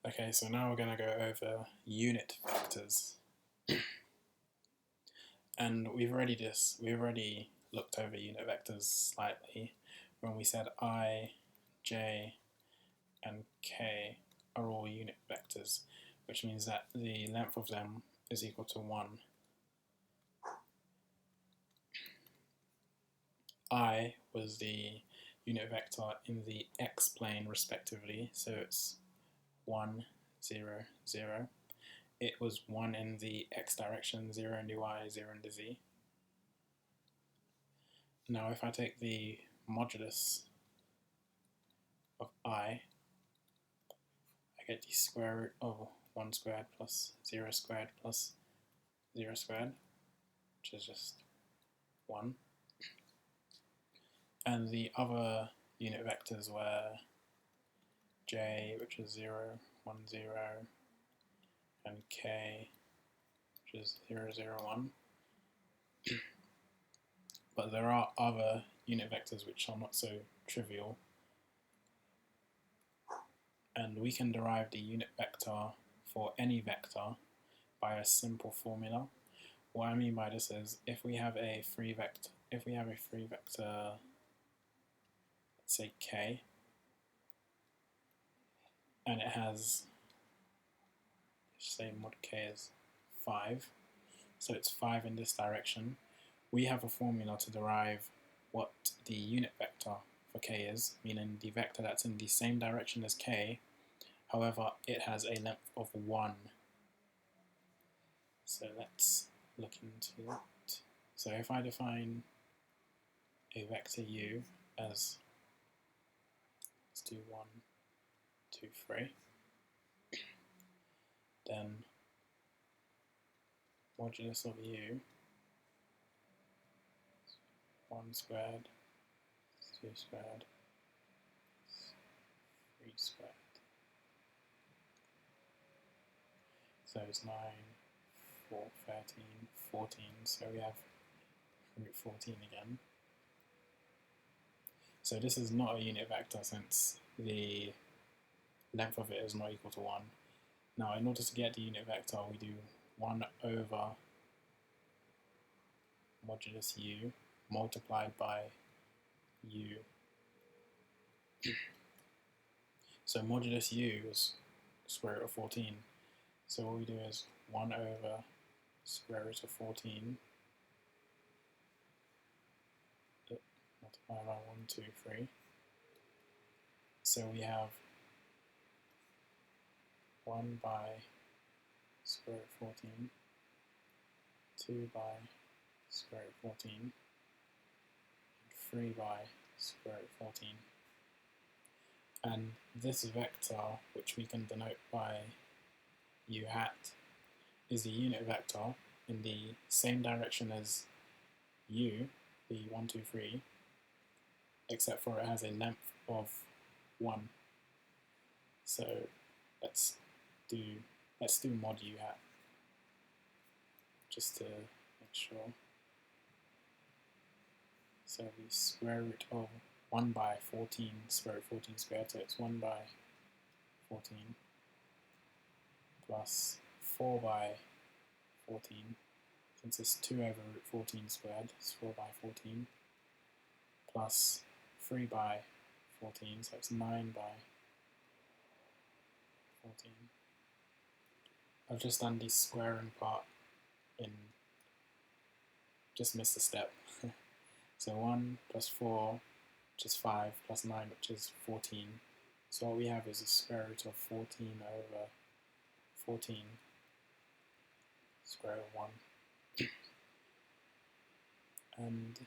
Okay, so now we're going to go over unit vectors. And we've already looked over unit vectors slightly when we said I, j, and k are all unit vectors, which means that the length of them is equal to 1. I was the unit vector in the x-plane respectively, so it's 1, 0, 0. It was 1 in the x direction, 0 in the y, 0 in the z. Now if I take the modulus of I get the square root of 1 squared plus 0 squared plus 0 squared, which is just 1. And the other unit vectors were j, which is 0, 1, 0, and k, which is 0, 0, 1. But there are other unit vectors which are not so trivial. And we can derive the unit vector for any vector by a simple formula. What I mean by this is if we have a free vector, let's say k, and it has, say mod k is 5, so it's 5 in this direction, we have a formula to derive what the unit vector for k is, meaning the vector that's in the same direction as k, however it has a length of 1. So let's look into that. So if I define a vector u as, let's do 1, 2, 3, then modulus of u, 1 squared, 2 squared, 3 squared. So it's 9, 4, 13, 14, so we have root 14 again. So this is not a unit vector since the length of it is not equal to 1. Now in order to get the unit vector, we do 1 over modulus u multiplied by u. So modulus u is square root of 14. So what we do is 1 over square root of 14 multiplied by 1, 2, 3. So we have 1 by square root of 14, 2 by square root of 14, and 3 by square root of 14. And this vector, which we can denote by u hat, is a unit vector in the same direction as u, the 1, 2, 3, except for it has a length of 1. So let's do mod u hat just to make sure. So the square root of 1 by 14, square root of 14 squared, so it's 1 by 14 plus 4 by 14, since it's 2 over root 14 squared, it's 4 by 14, plus 3 by 14, so it's 9 by 14. I've just done the squaring part just missed a step. So 1 plus 4, which is 5, plus 9, which is 14. So what we have is a square root of 14 over 14 square root of 1. And